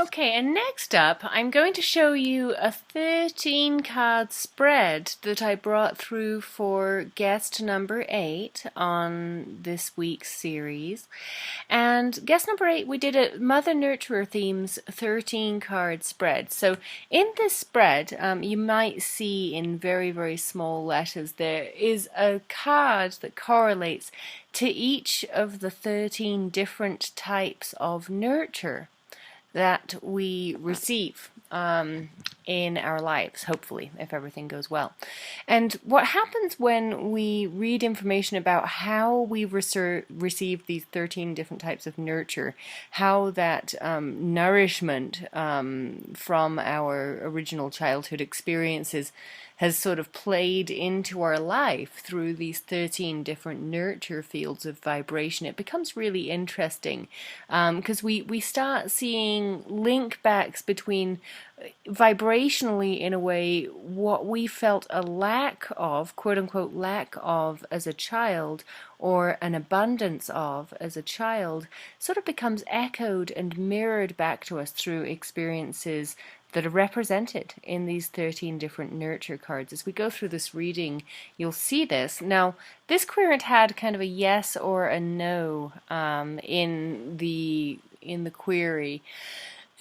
Okay, and next up, I'm going to show you a 13 card spread that I brought through for guest number 8 on this week's series. And guest number 8, we did a Mother Nurturer Themes 13 card spread. So in this spread, you might see in very, very small letters, there is a card that correlates to each of the 13 different types of nurture that we receive in our lives, hopefully, if everything goes well. And what happens when we read information about how we receive these 13 different types of nurture, how that nourishment from our original childhood experiences has sort of played into our life through these 13 different nurture fields of vibration, it becomes really interesting because we start seeing link backs between vibrationally, in a way, what we felt a lack of, quote unquote, lack of as a child, or an abundance of as a child, sort of becomes echoed and mirrored back to us through experiences that are represented in these 13 different nurture cards. As we go through this reading, you'll see this. Now, this querent had kind of a yes or a no in the query.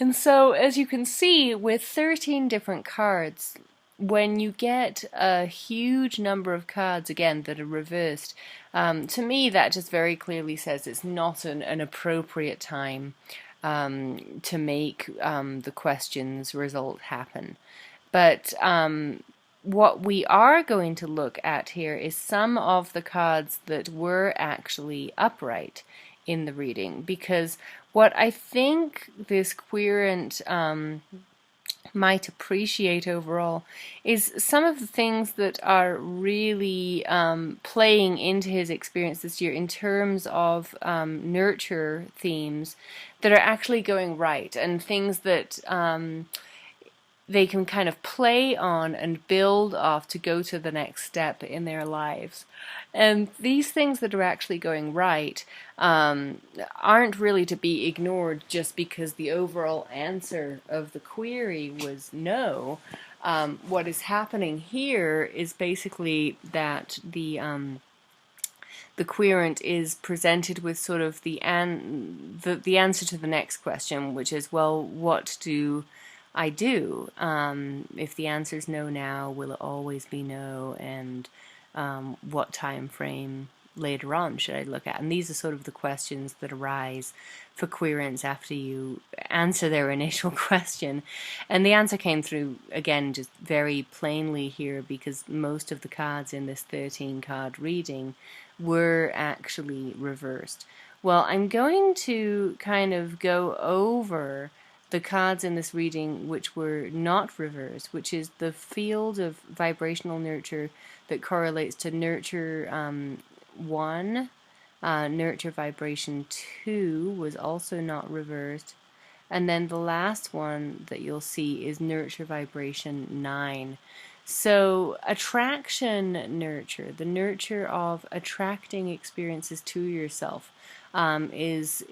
And so, as you can see, with 13 different cards, when you get a huge number of cards, again, that are reversed, to me that just very clearly says it's not an appropriate time to make the question's result happen. But what we are going to look at here is some of the cards that were actually upright in the reading, because what I think this querent might appreciate overall is some of the things that are really playing into his experience this year in terms of nurture themes that are actually going right, and things that they can kind of play on and build off to go to the next step in their lives. And these things that are actually going right aren't really to be ignored just because the overall answer of the query was no. What is happening here is basically that the querent is presented with sort of the answer to the next question, which is, well, what do I do? If the answer is no now, will it always be no? And what time frame later on should I look at? And these are sort of the questions that arise for querents after you answer their initial question. And the answer came through, again, just very plainly here, because most of the cards in this 13 card reading were actually reversed. Well, I'm going to kind of go over the cards in this reading which were not reversed, which is the field of vibrational nurture that correlates to nurture 1, nurture vibration 2 was also not reversed, and then the last one that you'll see is nurture vibration 9. So attraction nurture, the nurture of attracting experiences to yourself, is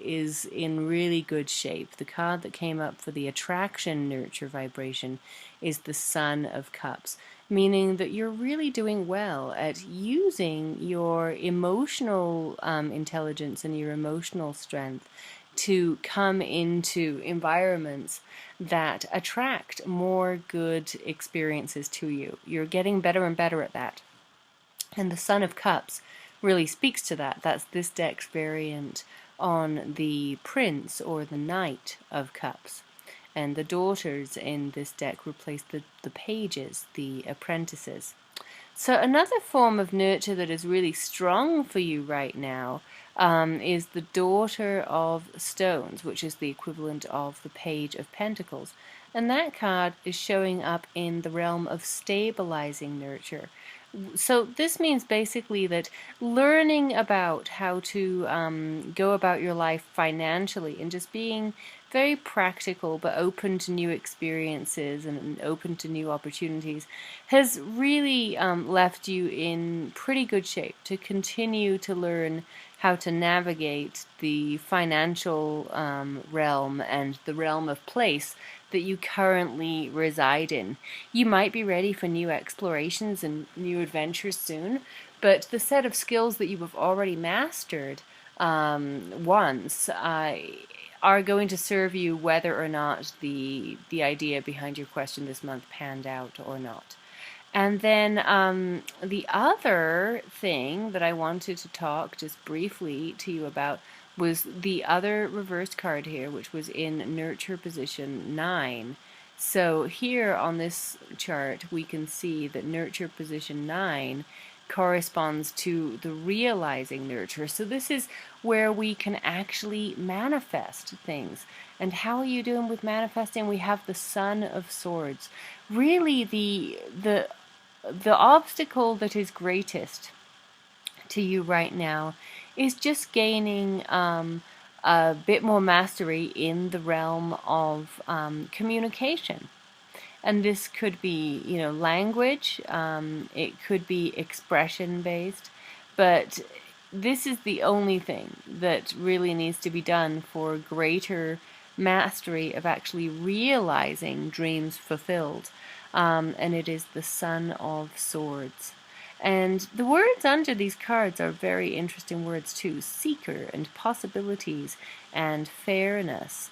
in really good shape. The card that came up for the attraction nurture vibration is the Sun of Cups, meaning that you're really doing well at using your emotional intelligence and your emotional strength to come into environments that attract more good experiences to you. You're getting better and better at that. And the Sun of Cups really speaks to that. That's this deck's variant on the Prince or the Knight of Cups. And the daughters in this deck replace the pages, the apprentices. So another form of nurture that is really strong for you right now is the Daughter of Stones, which is the equivalent of the Page of Pentacles. And that card is showing up in the realm of stabilizing nurture. So this means basically that learning about how to go about your life financially and just being very practical but open to new experiences and open to new opportunities, has really left you in pretty good shape to continue to learn how to navigate the financial realm and the realm of place that you currently reside in. You might be ready for new explorations and new adventures soon, but the set of skills that you have already mastered once are going to serve you whether or not the idea behind your question this month panned out or not. And then the other thing that I wanted to talk just briefly to you about was the other reversed card here, which was in nurture position 9. So here on this chart, we can see that nurture position 9 corresponds to the realizing nurture. So this is where we can actually manifest things. And how are you doing with manifesting? We have the Sun of Swords. Really, the obstacle that is greatest to you right now is just gaining a bit more mastery in the realm of communication. And this could be, language, it could be expression based, but this is the only thing that really needs to be done for greater mastery of actually realizing dreams fulfilled. And it is the Sun of Swords. And the words under these cards are very interesting words too: seeker and possibilities and fairness.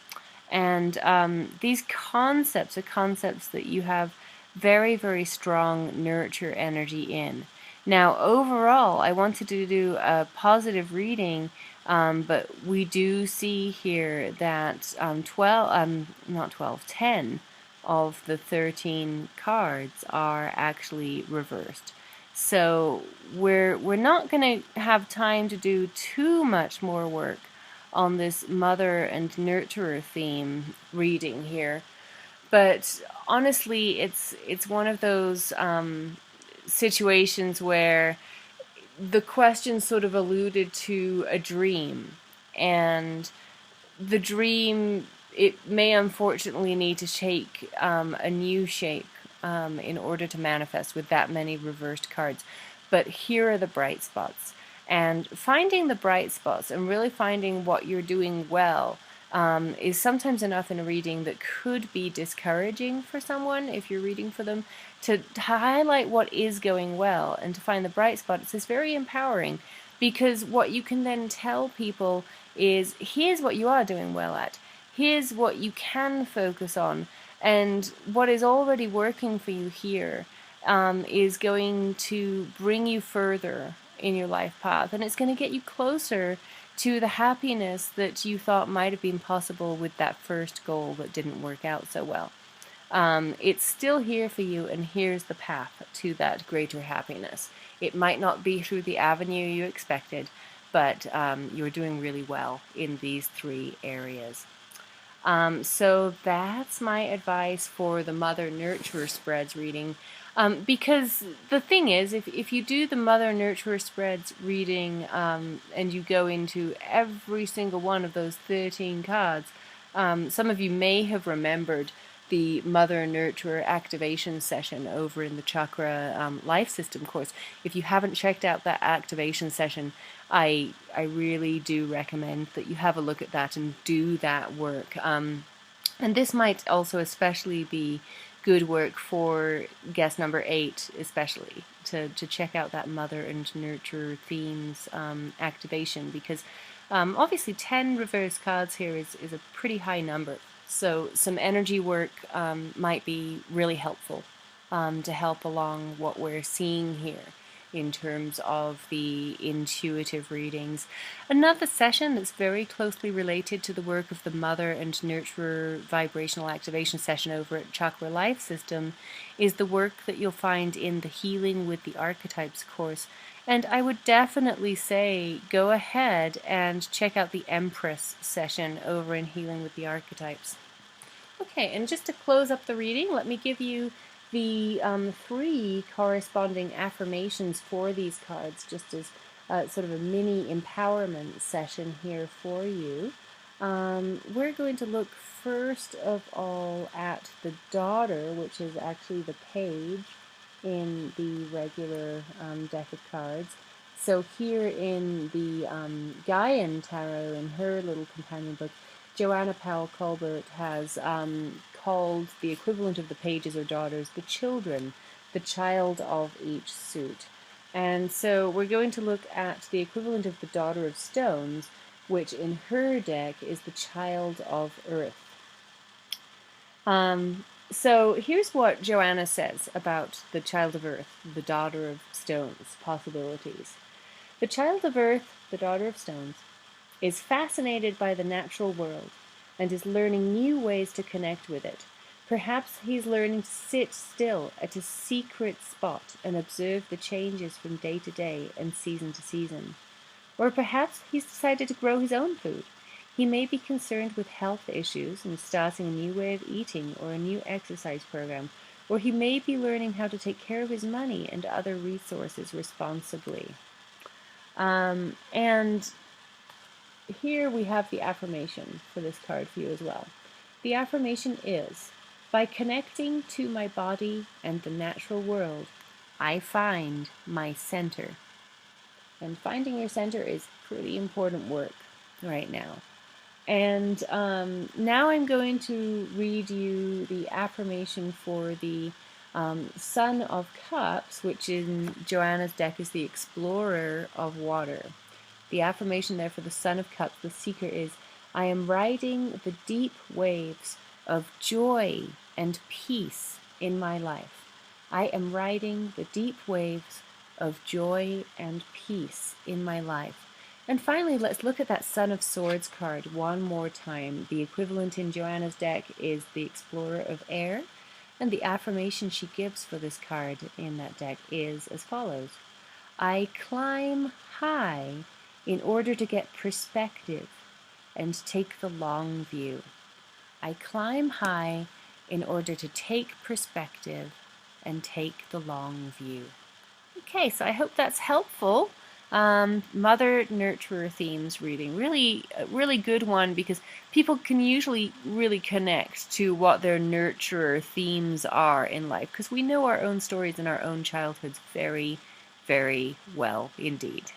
And these concepts are concepts that you have very, very strong nurture energy in. Now, overall, I wanted to do a positive reading, but we do see here that 10 of the 13 cards are actually reversed. So we're not going to have time to do too much more work on this mother and nurturer theme reading here, but honestly, it's one of those situations where the question sort of alluded to a dream, and the dream, it may unfortunately need to take a new shape in order to manifest with that many reversed cards. But here are the bright spots. And finding the bright spots and really finding what you're doing well is sometimes enough in a reading that could be discouraging for someone if you're reading for them. To highlight what is going well and to find the bright spots is very empowering, because what you can then tell people is, here's what you are doing well at, here's what you can focus on, and what is already working for you here is going to bring you further in your life path, and it's going to get you closer to the happiness that you thought might have been possible with that first goal that didn't work out so well. It's still here for you, and here's the path to that greater happiness. It might not be through the avenue you expected, but you're doing really well in these 3 areas. So that's my advice for the Mother Nurturer Spreads reading. Because the thing is, if you do the Mother Nurturer Spreads reading and you go into every single one of those 13 cards, some of you may have remembered the Mother Nurturer activation session over in the Chakra Life System course. If you haven't checked out that activation session, I really do recommend that you have a look at that and do that work. And this might also especially be good work for guest number 8, especially to check out that Mother and Nurture themes activation, because obviously 10 reverse cards here is a pretty high number. So some energy work might be really helpful to help along what we're seeing here in terms of the intuitive readings. Another session that's very closely related to the work of the Mother and Nurturer vibrational activation session over at Chakra Life System is the work that you'll find in the Healing with the Archetypes course. And I would definitely say go ahead and check out the Empress session over in Healing with the Archetypes. Okay, and just to close up the reading, let me give you the 3 corresponding affirmations for these cards, just as sort of a mini empowerment session here for you. We're going to look first of all at the daughter, which is actually the page in the regular deck of cards. So here in the Gaian Tarot, in her little companion book, Joanna Powell Colbert has called the equivalent of the pages or daughters the children, the child of each suit. And so we're going to look at the equivalent of the Daughter of Stones, which in her deck is the child of Earth. So here's what Joanna says about the child of Earth, the Daughter of Stones, possibilities. The child of Earth, the Daughter of Stones, is fascinated by the natural world and is learning new ways to connect with it. Perhaps he's learning to sit still at a secret spot and observe the changes from day to day and season to season. Or perhaps he's decided to grow his own food. He may be concerned with health issues and starting a new way of eating or a new exercise program, or he may be learning how to take care of his money and other resources responsibly. And here we have the affirmation for this card for you as well. The affirmation is, by connecting to my body and the natural world, I find my center. And finding your center is pretty important work right now. And now I'm going to read you the affirmation for the Son of Cups, which in Joanna's deck is the Explorer of Water. The affirmation there for the Son of Cups, the Seeker, is, I am riding the deep waves of joy and peace in my life. I am riding the deep waves of joy and peace in my life. And finally, let's look at that Son of Swords card one more time. The equivalent in Joanna's deck is the Explorer of Air, and the affirmation she gives for this card in that deck is as follows. I climb high in order to get perspective and take the long view. I climb high in order to take perspective and take the long view. Okay, so I hope that's helpful. Mother Nurturer themes reading, really good one, because people can usually really connect to what their nurturer themes are in life, because we know our own stories and our own childhoods very, very well indeed.